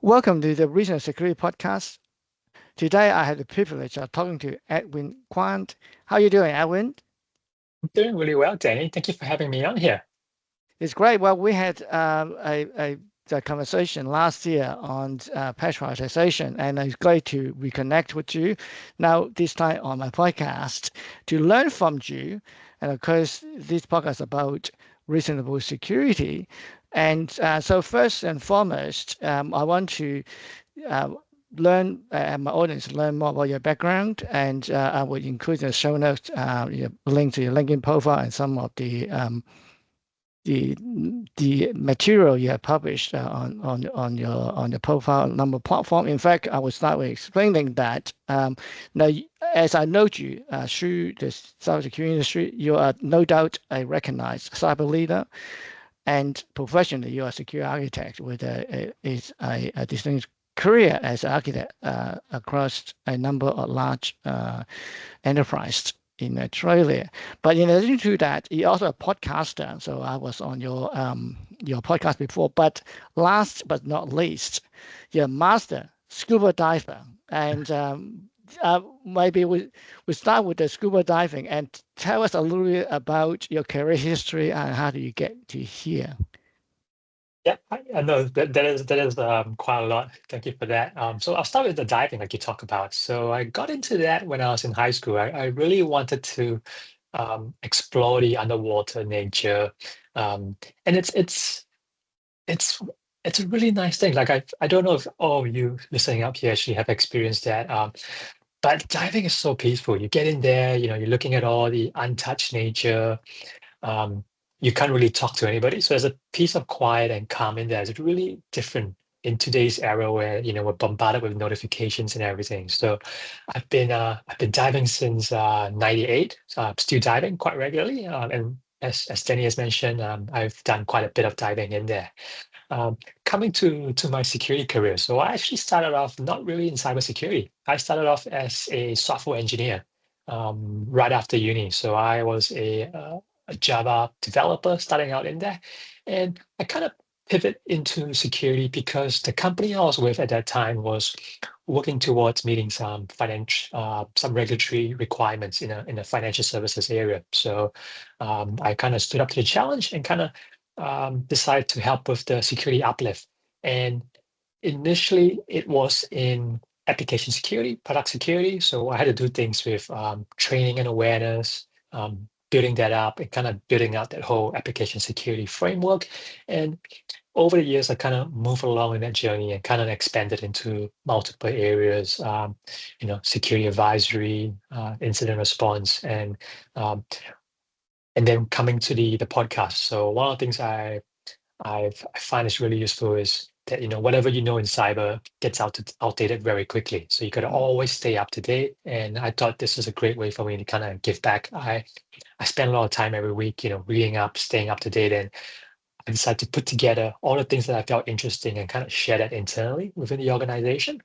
Welcome to the Regional Security Podcast. Today, I have the privilege of talking to Edwin Kwan. How are you doing, Edwin? I'm doing really well, Danny. Thank you for having me on here. It's great. Well, we had a conversation last year on patch prioritization, and it's great to reconnect with you now, this time on my podcast, to learn from you. And of course, this podcast is about reasonable security. And so, first and foremost, I want to uh, learn my audience learn more about your background, and I will include in the show notes link to your LinkedIn profile and some of the the material you have published on your profile number platform. In fact, I will start with explaining that now, as I know you through the cybersecurity industry, you are no doubt a recognized cyber leader, and professionally, you are a security architect with a distinguished career as an architect across a number of large enterprises in Australia. But in addition to that, you're also a podcaster. So I was on your podcast before. But last but not least, you're a master scuba diver. And maybe we start with the scuba diving and tell us a little bit about your career history and how do you get to here. Yeah, I know that is quite a lot. Thank you for that. So I'll start with the diving, like you talk about. So I got into that when I was in high school. I really wanted to explore the underwater nature, and it's it's a really nice thing. Like I don't know if all of you listening up here actually have experienced that. But diving is so peaceful. You get in there, you're looking at all the untouched nature. um, you can't really talk to anybody. So there's a piece of quiet and calm in there. It's really different in today's era where we're bombarded with notifications and everything. So I've been diving since '98. So I'm still diving quite regularly. And as Danny has mentioned, I've done quite a bit of diving in there. Coming to my security career. So I actually started off not really in cybersecurity. I started off as a software engineer right after uni. So I was a Java developer starting out in there. And I kind of pivot into security because the company I was with at that time was working towards meeting some regulatory requirements in the financial services area. So I kind of stood up to the challenge and kind of decided to help with the security uplift. And initially, it was in application security, product security. So I had to do things with training and awareness, building that up, and kind of building out that whole application security framework. And over the years, I kind of moved along in that journey and kind of expanded into multiple areas, security advisory, incident response, um, and then coming to the podcast. So one of the things I find is really useful is that whatever you know in cyber gets outdated very quickly. So you got to always stay up to date. And I thought this is a great way for me to kind of give back. I spend a lot of time every week, reading up, staying up to date, and I decided to put together all the things that I felt interesting and kind of share that internally within the organization.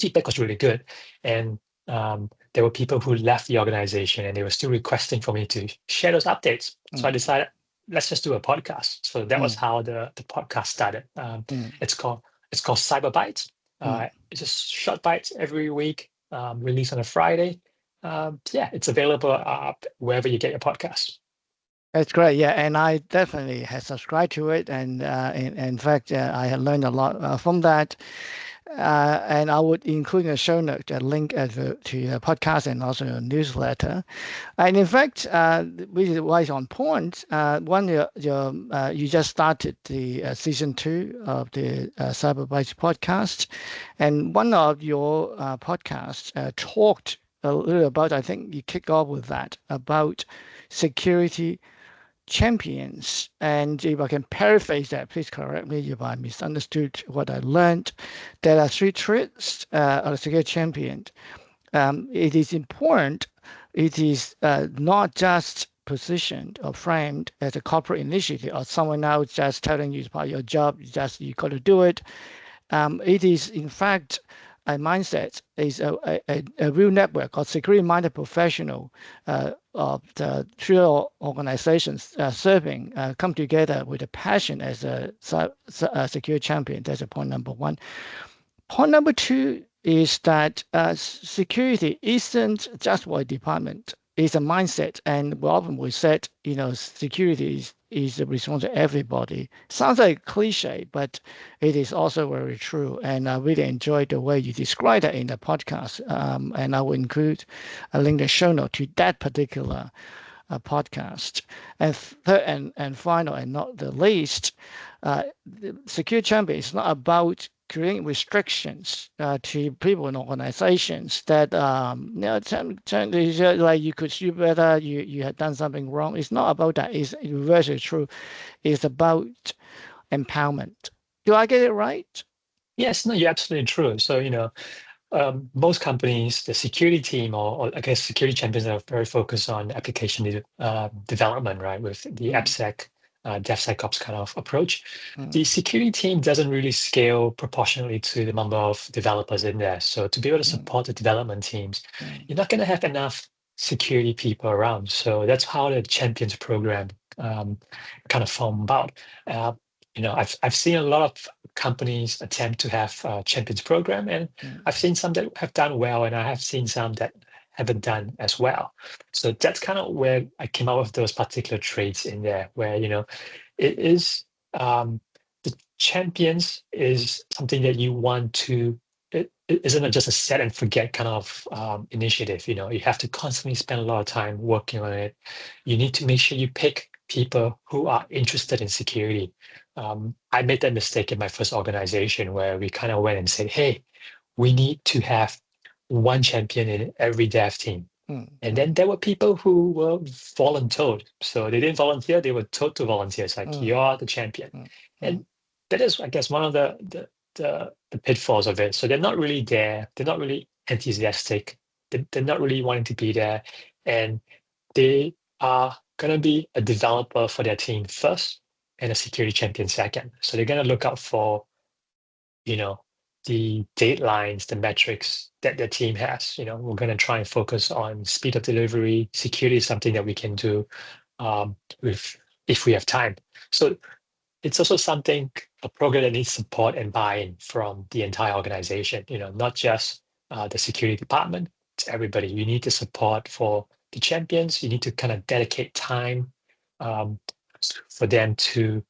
Feedback was really good, and there were people who left the organization and they were still requesting for me to share those updates. So I decided, let's just do a podcast. So that was how the podcast started. It's called Cyber Bites. It's just short bites every week, released on a Friday. Yeah, it's available wherever you get your podcasts. That's great. Yeah, and I definitely have subscribed to it, and in fact, I have learned a lot from that. And I would include in the show note a link to the podcast and also a newsletter. And in fact, which is why it's on point. One, you just started the season 2 of the Cyber Bytes podcast, and one of your podcasts talked a little about. I think you kick off with that about security champions. And if I can paraphrase that, please correct me if I misunderstood what I learned. There are 3 traits of a security champion. It is important. It is not just positioned or framed as a corporate initiative or someone else just telling you it's part of your job, you got to do it. It is, in fact, mindset is a real network of security-minded professional of the three organizations serving come together with a passion as a security champion. That's a point number one. Point number two is that security isn't just for a department. It's a mindset, and often we said, security is the responsibility of everybody. Sounds like cliche, but it is also very true. And I really enjoyed the way you described that in the podcast. And I will include a link in the show note to that particular podcast. And third and final, and not the least, the secure champion is not about creating restrictions to people and organizations that like you could do better, you had done something wrong. It's not about that. It's reverse true. It's about empowerment. Do I get it right? Yes, no, you're absolutely true. So, most companies, the security team or I guess security champions are very focused on application development, right? With the AppSec, DevSecOps kind of approach. The security team doesn't really scale proportionally to the number of developers in there. So to be able to support the development teams, you're not going to have enough security people around. So that's how the champions program kind of form about. I've seen a lot of companies attempt to have a champions program, and I've seen some that have done well, and I have seen some that haven't done as well. So that's kind of where I came up with those particular traits in there, where it is the champions is something that you want to. It isn't just a set and forget kind of initiative. You have to constantly spend a lot of time working on it. You need to make sure you pick people who are interested in security. I made that mistake in my first organization where we kind of went and said, hey, we need to have one champion in every dev team. And then there were people who were voluntold. So they didn't volunteer, they were told to volunteer. It's like, you're the champion. And that is, I guess, one of the pitfalls of it. So they're not really there. They're not really enthusiastic. They're not really wanting to be there. And they are going to be a developer for their team first and a security champion second. So they're going to look out for, the deadlines, the metrics that their team has. We're going to try and focus on speed of delivery. Security is something that we can do if we have time. So it's also a program that needs support and buy-in from the entire organization, not just the security department, it's everybody. You need the support for the champions. You need to kind of dedicate time for them to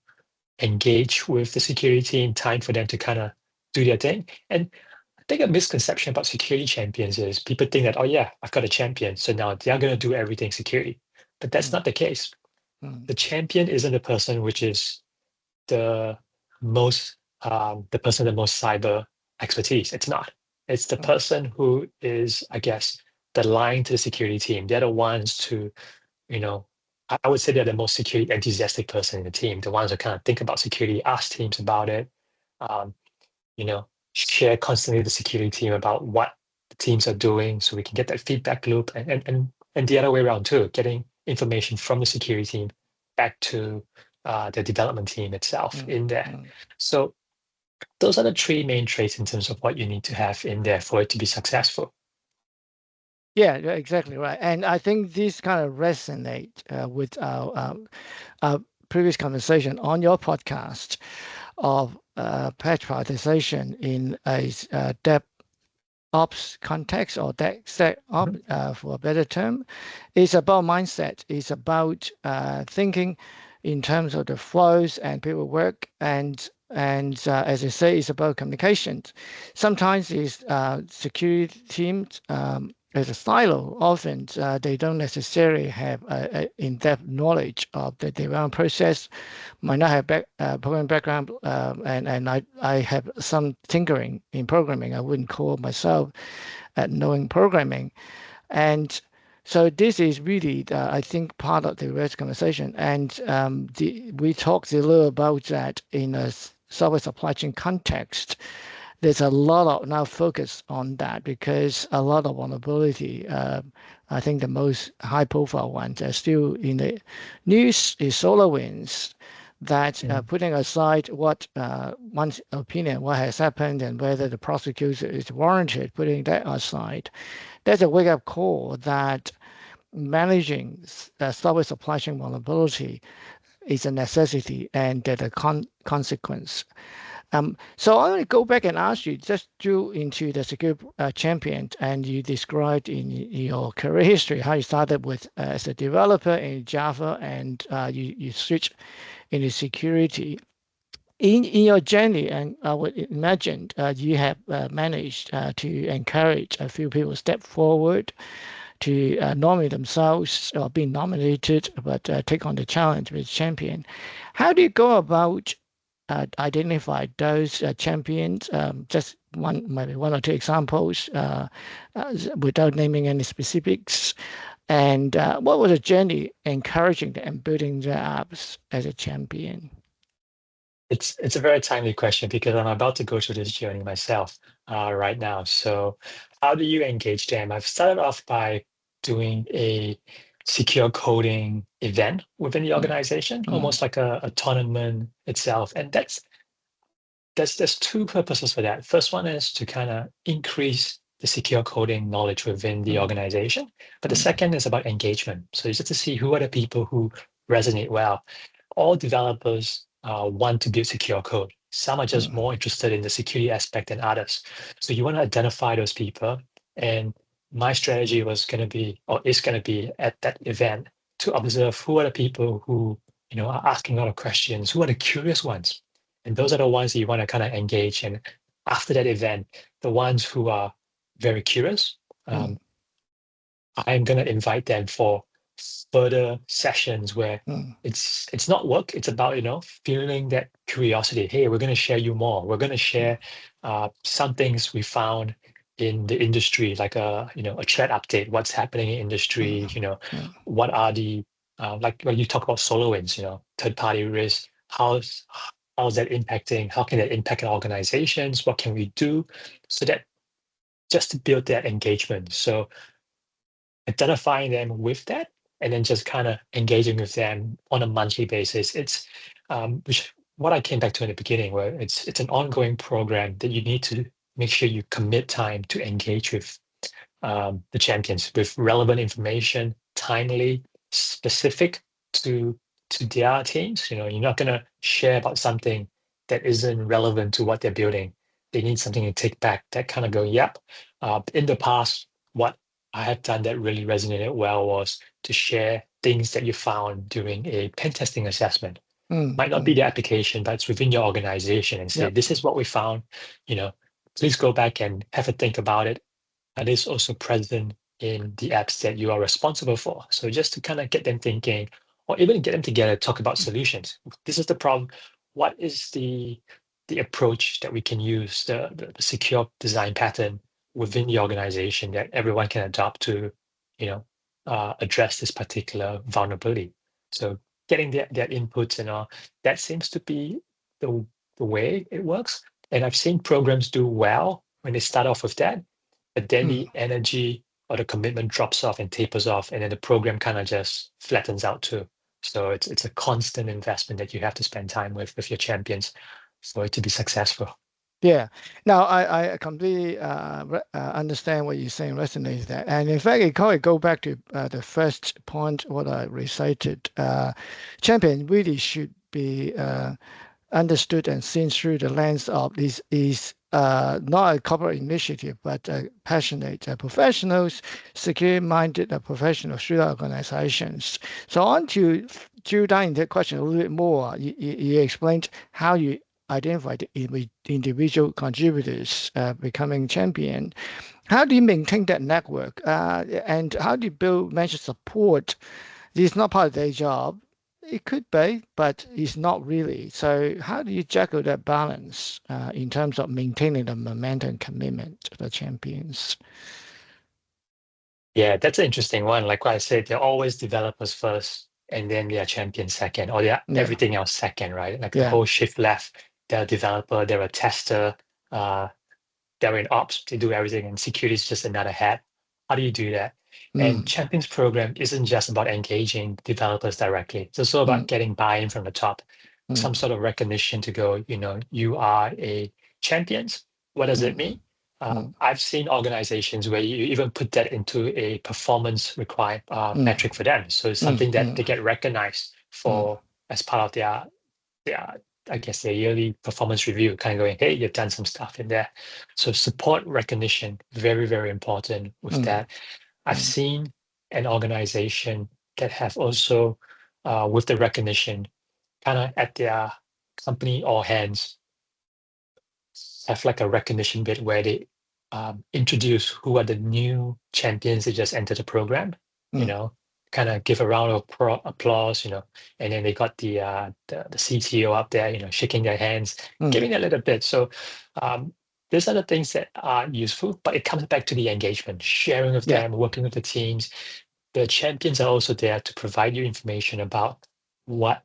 engage with the security team, time for them to kind of do their thing. And I think a misconception about security champions is people think that, oh yeah, I've got a champion, so now they're going to do everything security. But that's not the case. The champion isn't the person which is the most cyber expertise. It's not. It's the person who is, I guess, the line to the security team. They're the ones to, I would say they're the most security enthusiastic person in the team. The ones who kind of think about security, ask teams about it, share constantly with the security team about what the teams are doing, so we can get that feedback loop, and the other way around too, getting information from the security team back to the development team itself in there. So those are the three main traits in terms of what you need to have in there for it to be successful. Yeah, exactly right. And I think this kind of resonate with our previous conversation on your podcast of patch prioritization in a DevOps context, or DevSecOps for a better term. It's about mindset. It's about thinking in terms of the flows and people work, and as I say, it's about communications. Sometimes it's security teams as a silo. Often they don't necessarily have in-depth knowledge of the development process, might not have programming background, and I have some tinkering in programming. I wouldn't call myself at knowing programming. And so this is really, I think, part of the rest conversation. And we talked a little about that in a software supply chain context. There's a lot of now focus on that because a lot of vulnerability. I think the most high-profile ones are still in the news is SolarWinds, that putting aside what one's opinion, what has happened, and whether the prosecution is warranted, putting that aside, there's a wake-up call that managing software supply chain vulnerability is a necessity and that a consequence. So I want to go back and ask you, just drew into the security champion, and you described in your career history how you started with as a developer in Java, and you switched into security. In your journey, and I would imagine you have managed to encourage a few people step forward to nominate themselves or be nominated, but take on the challenge with champion. How do you go about identify those champions? Just maybe one or two examples, without naming any specifics. And what was the journey encouraging and building the apps as a champion? It's a very timely question because I'm about to go through this journey myself right now. So, how do you engage them? I've started off by doing a secure coding event within the Mm, organization, mm, almost like a tournament itself. And there's two purposes for that. First one is to kind of increase the secure coding knowledge within the mm, organization, but the mm, second is about engagement. So it's just to see who are the people who resonate well. All developers want to build secure code. Some are just mm, more interested in the security aspect than others. So you want to identify those people. And my strategy was going to be, or is going to be at that event to observe who are the people who, are asking a lot of questions, who are the curious ones. And those are the ones that you want to kind of engage. And after that event, the ones who are very curious, mm, um, I'm going to invite them for further sessions where mm, it's not work. It's about feeling that curiosity. Hey, we're going to share you more. We're going to share some things we found in the industry, like a threat update. What's happening in mm, industry? mm, What are the like when you talk about SolarWinds, third party risk. How's that impacting? How can that impact our organizations? What can we do so that just to build that engagement? So identifying them with that and then just kind of engaging with them on a monthly basis. It's which what I came back to in the beginning, where it's an ongoing program that you need to make sure you commit time to engage with the champions with relevant information, timely, specific to their teams. You're not going to share about something that isn't relevant to what they're building. They need something to take back that kind of go, yep. In the past, what I had done that really resonated well was to share things that you found during a pen testing assessment. mm, Might not be mm. the application, but it's within your organization and say, Yep. this is what we found. You know, please go back and have a think about it that is also present in the apps that you are responsible for. So just to kind of get them thinking, or even get them together, talk about solutions. This is the problem. What is the approach that we can use, the secure design pattern within the organization that everyone can adopt to, address this particular vulnerability. So getting their inputs and all, that seems to be the, the way it works. And I've seen programs do well when they start off with that, but then Mm. the energy or the commitment drops off and tapers off, and then the program kind of just flattens out too. So it's a constant investment that you have to spend time with your champions for it to be successful. Yeah. Now, I completely understand what you're saying, resonates that. And in fact, it probably go back to the first point, what I recited. Champion really should be understood and seen through the lens of this is not a corporate initiative, but passionate professionals, security-minded professionals through the organizations. So I want to drill down into that question a little bit more. You explained how you identify the individual contributors becoming champion. How do you maintain that network? And how do you build measure support? This is not part of their job. It could be, but it's not really. So how do you juggle that balance in terms of maintaining the momentum and commitment to the champions? Yeah, that's an interesting one. Like I said, they're always developers first, and then they are champions second, or they're Yeah, everything else second, right? Like the yeah. whole shift left, they're a developer, they're a tester, uh, they're in ops, they do everything, and security is just another hat. How do you do that? And Mm, Champions program isn't just about engaging developers directly. It's also about mm, getting buy-in from the top. some sort of recognition to go, you are a champion. What does it mean? I've seen organizations where you even put that into a performance required metric for them. So it's something that they get recognized for as part of their I guess their yearly performance review, kind of going, hey, you've done some stuff in there. So support recognition, very, very important with that. I've seen an organization that have also, with the recognition, kind of at their company all hands, have like a recognition bit where they introduce who are the new champions that just entered the program, kind of give a round of applause, and then they got the CTO up there, shaking their hands, giving a little bit. So these are the things that are useful, but it comes back to the engagement, sharing with them, working with the teams. The champions are also there to provide you information about what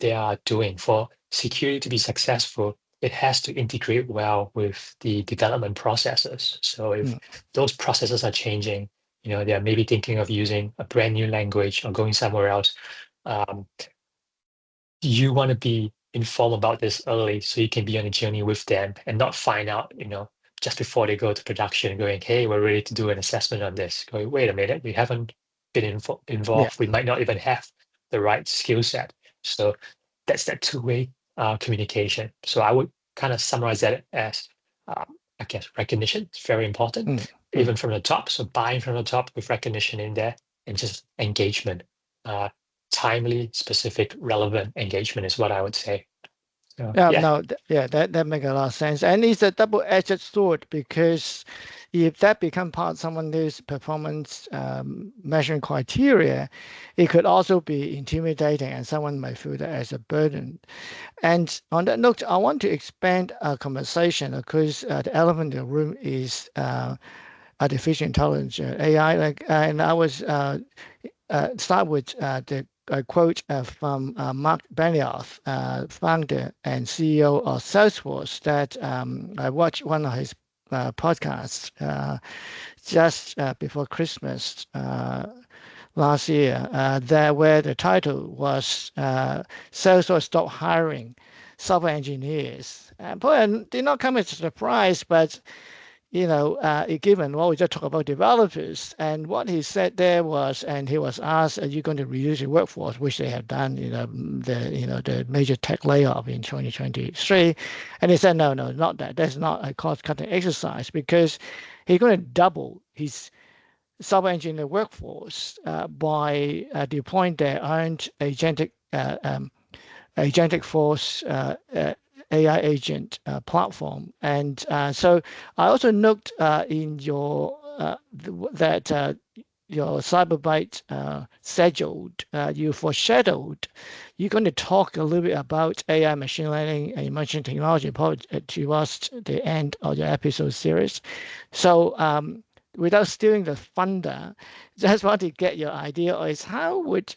they are doing. For security to be successful, it has to integrate well with the development processes. So if those processes are changing, they're maybe thinking of using a brand new language or going somewhere else. You want to be informed about this early so you can be on a journey with them and not find out, just before they go to production going, hey, we're ready to do an assessment on this. Going, wait a minute, we haven't been involved. We might not even have the right skill set. So that's that two-way communication. So I would kind of summarize that as, I guess, recognition. It's very important, even from the top. So buying from the top with recognition in there and just engagement. Timely, specific, relevant engagement is what I would say. So, that makes a lot of sense. And it's a double-edged sword because if that becomes part of someone's performance measuring criteria, it could also be intimidating and someone might feel that as a burden. And on that note, I want to expand our conversation because the elephant in the room is artificial intelligence, AI. And I was start with the a quote from Marc Benioff, founder and CEO of Salesforce, that I watched one of his podcasts just before Christmas last year, where the title was Salesforce Stop Hiring Software Engineers. But did not come as a surprise, but given what we just talked about developers, and what he said there was, and he was asked, "Are you going to reduce your workforce?" Which they have done, the major tech layoff in 2023, and he said, "No, not that. That's not a cost-cutting exercise because he's going to double his software engineer workforce by deploying their own Agentforce AI agent platform." And so I also note in your that your Cyberbyte scheduled, you foreshadowed you're going to talk a little bit about AI, machine learning, and emerging technology probably towards the end of your episode series. So without stealing the thunder, just want to get your idea is how would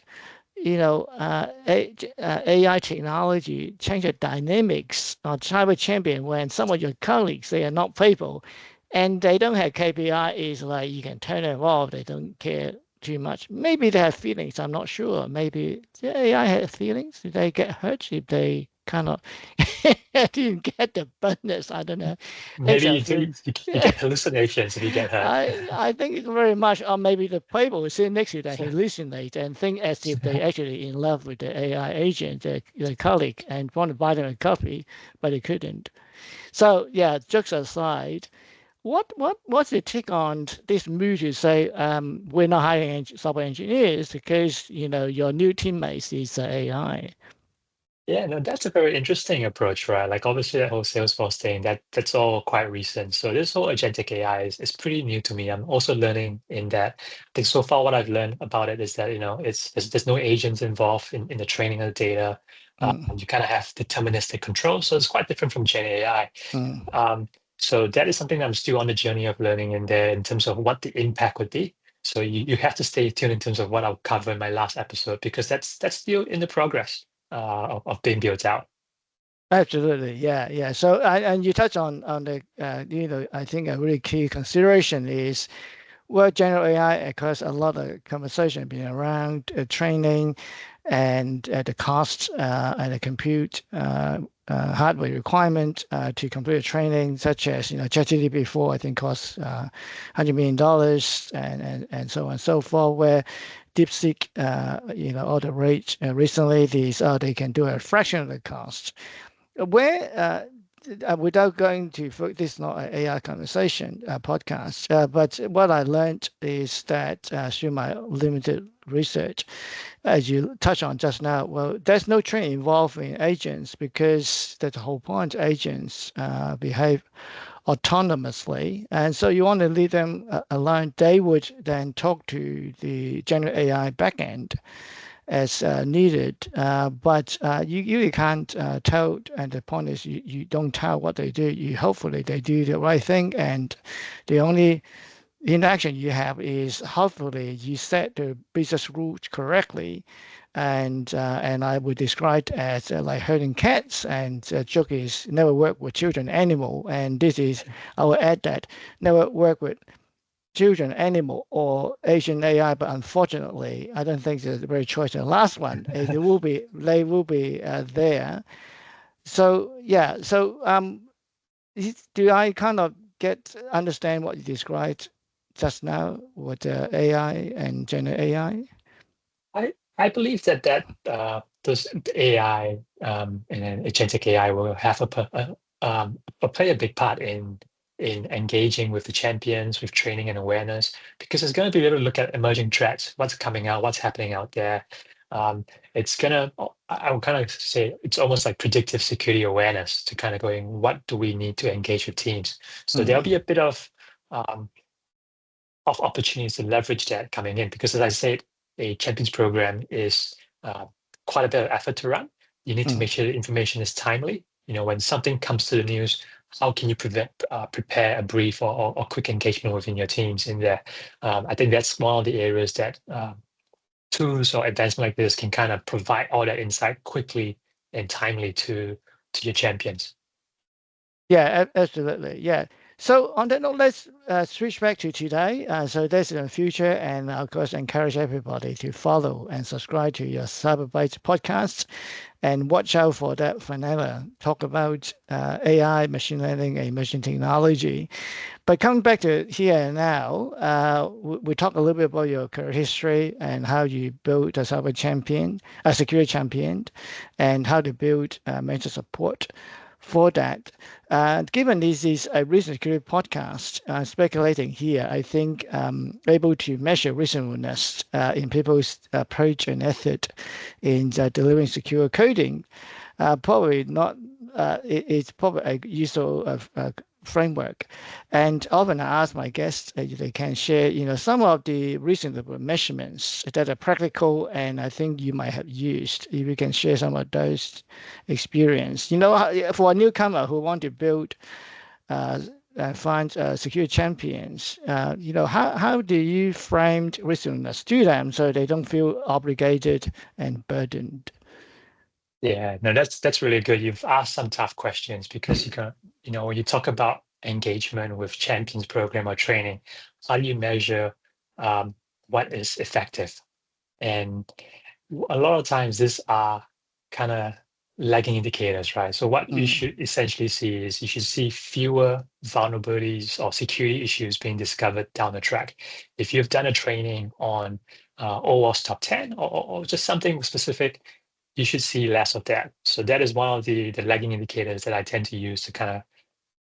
AI technology change the dynamics of cyber champion when some of your colleagues, they are not people and they don't have KPI, is like you can turn them off, they don't care too much. Maybe they have feelings, I'm not sure. Maybe the AI has feelings. Did they get hurt if they kind of didn't get the bonus? I don't know. maybe you get hallucinations if you get hurt. I think it's very much, or maybe the people who sit next to that hallucinate and think as if they actually in love with the AI agent, their colleague, and want to buy them a coffee, but they couldn't. So yeah, jokes aside, what's the take on this move to say we're not hiring software engineers because your new teammates is AI? Yeah, no, that's a very interesting approach, right? Like obviously that whole Salesforce thing, that's all quite recent. So this whole agentic AI is pretty new to me. I'm also learning in that. I think so far what I've learned about it is that, there's no agents involved in the training of the data. You kind of have deterministic control. So it's quite different from Gen AI. So that is something I'm still on the journey of learning in there in terms of what the impact would be. So you have to stay tuned in terms of what I'll cover in my last episode, because that's still in the progress of being built out. Absolutely, yeah. So and you touch on the I think a really key consideration is Well, general AI, of course, a lot of conversation being around training and the costs and the compute hardware requirement to complete the training, such as ChatGPT before I think costs $100 million and so on and so forth. Where DeepSeek, all the rates recently, they can do a fraction of the cost. Where without going to this is not an AI conversation podcast, but what I learned is that through my limited research, as you touched on just now, well, there's no training involved in agents because that's the whole point. Agents behave autonomously, and so you want to leave them alone. They would then talk to the general AI backend as needed. But you can't tell, and the point is you don't tell what they do. You hopefully they do the right thing, and the only interaction you have is hopefully you set the business rules correctly. And I would describe it as like herding cats, and the joke is never work with children animal. And this is I will add that never work with children, animal, or Asian AI, but unfortunately, I don't think there's a very choice in the last one. They will be there. So yeah, so do I kind of understand what you described just now with AI and Gen AI? I believe that those AI and then agentic AI will have play a big part in engaging with the champions, with training and awareness, because it's going to be able to look at emerging threats, what's coming out, what's happening out there. It's gonna, I would kind of say it's almost like predictive security awareness to kind of going, what do we need to engage with teams? So there'll Mm, be a bit um, of opportunities to leverage that coming in. Because as I said, a champions program is quite a bit of effort to run. You need to mm. make sure the information is timely. When something comes to the news, how can you prepare a brief or quick engagement within your teams in there? I think that's one of the areas that tools or advancement like this can kind of provide all that insight quickly and timely to your champions. Yeah, absolutely. Yeah. So on that note, let's switch back to today. So that's in the future, and of course, encourage everybody to follow and subscribe to your Cyberbytes podcast, and watch out for that finale talk about AI, machine learning, and emerging technology. But coming back to here and now, we talk a little bit about your career history and how you built a cyber champion, a security champion, and how to build mental support for that. Given this is a recent security podcast, speculating here, I think able to measure reasonableness in people's approach and effort in delivering secure coding, probably not. It's probably a useful framework. And often I ask my guests if they can share, some of the reasonable measurements that are practical and I think you might have used. If you can share some of those experience, for a newcomer who want to build uh, find security champions, how do you frame reasonableness to them so they don't feel obligated and burdened? Yeah, no, that's really good. You've asked some tough questions because when you talk about engagement with champions program or training, how do you measure um, what is effective? And a lot of times these are kind of lagging indicators, right? So what you Mm, should essentially see is you should see fewer vulnerabilities or security issues being discovered down the track. If you've done a training on OWASP top 10 or just something specific, you should see less of that. So that is one of the lagging indicators that I tend to use to kind of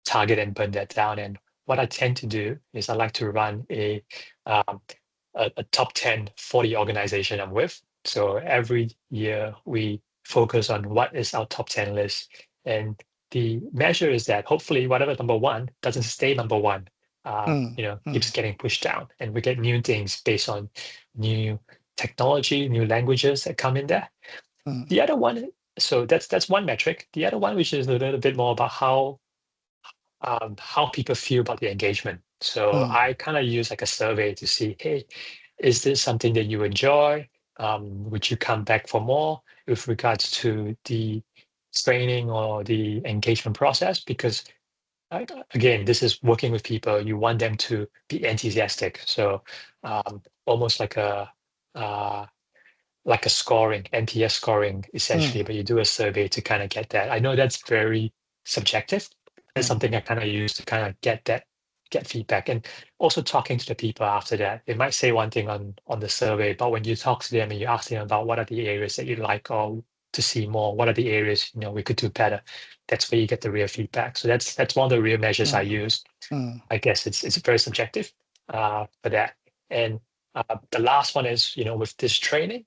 target and burn that down. And what I tend to do is I like to run um, a top 10 40 organization I'm with. So every year we focus on what is our top 10 list. And the measure is that hopefully whatever number one doesn't stay number one, mm, keeps mm, getting pushed down. And we get new things based on new technology, new languages that come in there. mm, The other one, so that's one metric. The other one, which is a little bit more about how people feel about the engagement. So mm, I kind of use like a survey to see, hey, is this something that you enjoy? Would you come back for more with regards to the training or the engagement process? Because again, this is working with people. You want them to be enthusiastic. So almost like a scoring, NPS scoring essentially, but you do a survey to kind of get that. I know that's very subjective. It's something I kind of use to kind of get feedback, and also talking to the people after that. They might say one thing on the survey, but when you talk to them and you ask them about what are the areas that you like or to see more, what are the areas we could do better, that's where you get the real feedback. So that's one of the real measures I use. I guess it's very subjective for that. And the last one is, with this training,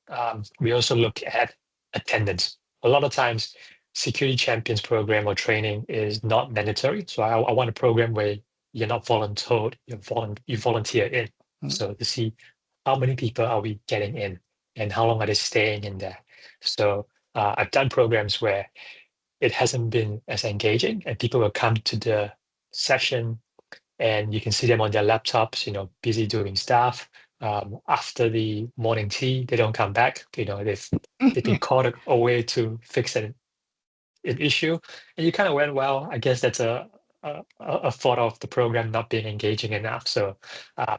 we also look at attendance. A lot of times, security champions program or training is not mandatory. So I want a program where you're not voluntold, you volunteer in. So to see how many people are we getting in and how long are they staying in there. So I've done programs where it hasn't been as engaging and people will come to the session and you can see them on their laptops, busy doing stuff. After the morning tea, they don't come back. They've been called away to fix an issue, and you kind of went, well, I guess that's a thought of the program not being engaging enough. So uh,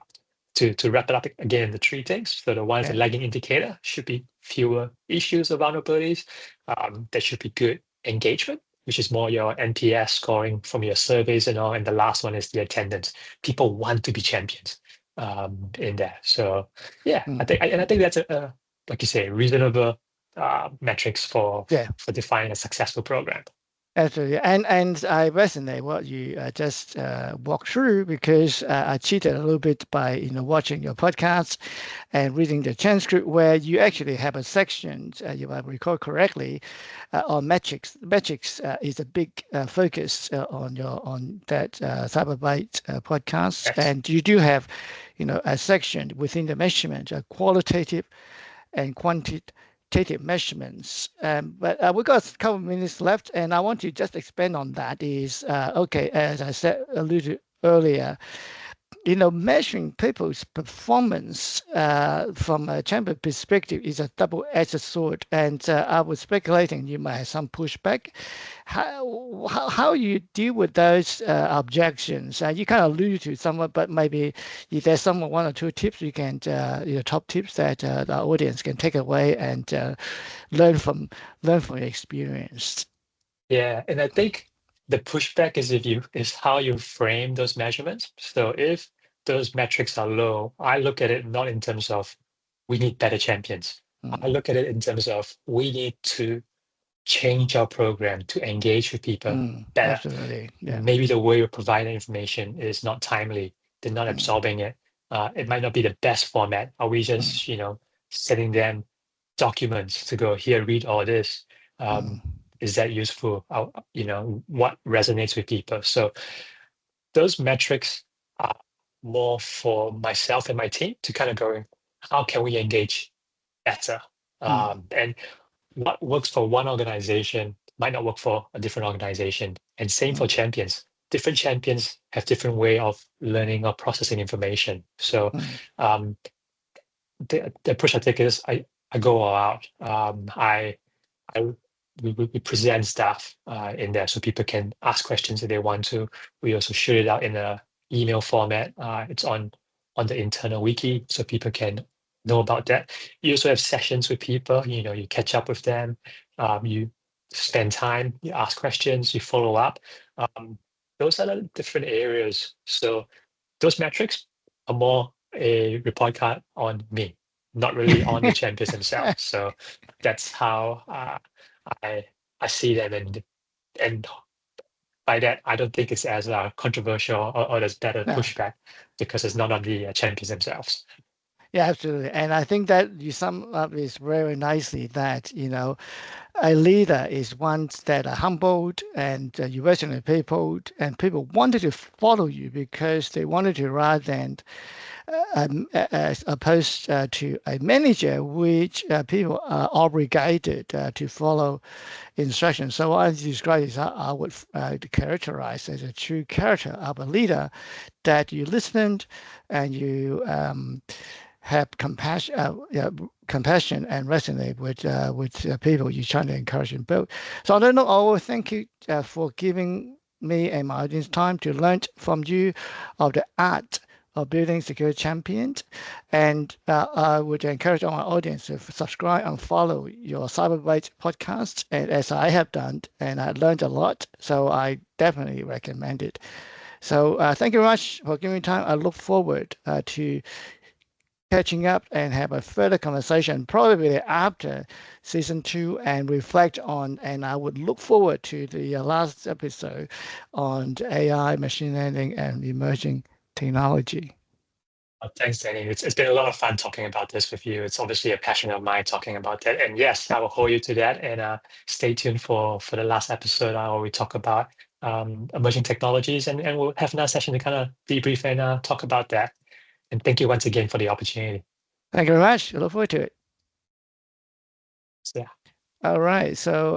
to wrap it up again, the three things. So the one is a lagging indicator, should be fewer issues or vulnerabilities. There should be good engagement, which is more your NPS scoring from your surveys and all. And the last one is the attendance. People want to be champions in there. So yeah, I think that's like you say, reasonable metrics for defining a successful program. Absolutely, and I resonate what you just walked through because I cheated a little bit by watching your podcast and reading the transcript where you actually have a section, if I recall correctly, on metrics. Metrics is a big focus on that Cyberbyte podcast, Yes. and you do have a section within the measurement, qualitative and quantitative measurements. But we've got a couple of minutes left, and I want to just expand on that. Okay, as I said, alluded earlier, measuring people's performance from a chamber perspective is a double-edged sword. And I was speculating you might have some pushback. How you deal with those objections? You kind of alluded to somewhat, but maybe if there's one or two tips you can, top tips that the audience can take away and learn from your experience. Yeah, and I think the pushback is how you frame those measurements. So if those metrics are low, I look at it not in terms of we need better champions. I look at it in terms of we need to change our program to engage with people better. Absolutely, yeah. Maybe the way we provide information is not timely. They're not absorbing it. It might not be the best format. Are we just, sending them documents to go here, read all this? Is that useful? What resonates with people? So those metrics are more for myself and my team to kind of go, how can we engage better? And what works for one organization might not work for a different organization. And same for champions. Different champions have different way of learning or processing information. So the approach I take is I go all out. I we present stuff in there so people can ask questions if they want to. We also shoot it out in a email format. It's on the internal wiki so people can know about that. You also have sessions with people. You catch up with them. You spend time. You ask questions. You follow up. Those are the different areas. So those metrics are more a report card on me, not really on the champions themselves. So that's how I see them, and by that I don't think it's as controversial or there's better pushback because it's not on the champions themselves. Yeah, absolutely. And I think that you sum up this very nicely that, a leader is one that are humbled and you resonate with people and people wanted to follow you because they wanted to rather than as opposed to a manager which people are obligated to follow instructions. So what I describe is I would characterize as a true character of a leader that you listened and you have compassion and resonate with people you're trying to encourage and build. So I don't know. Oh, thank you for giving me and my audience time to learn from you of the art of building security champions. And I would encourage all my audience to subscribe and follow your Cyberbite podcast, and as I have done, and I learned a lot. So I definitely recommend it. So thank you very much for giving me time. I look forward to catching up and have a further conversation probably after season 2 and reflect on, and I would look forward to the last episode on AI, machine learning, and emerging technology. Thanks, Danny. It's been a lot of fun talking about this with you. It's obviously a passion of mine talking about that. And yes, I will hold you to that. And stay tuned for the last episode where we talk about emerging technologies, and we'll have another session to kind of debrief and talk about that. And thank you once again for the opportunity. Thank you very much. I look forward to it. So, yeah. All right. So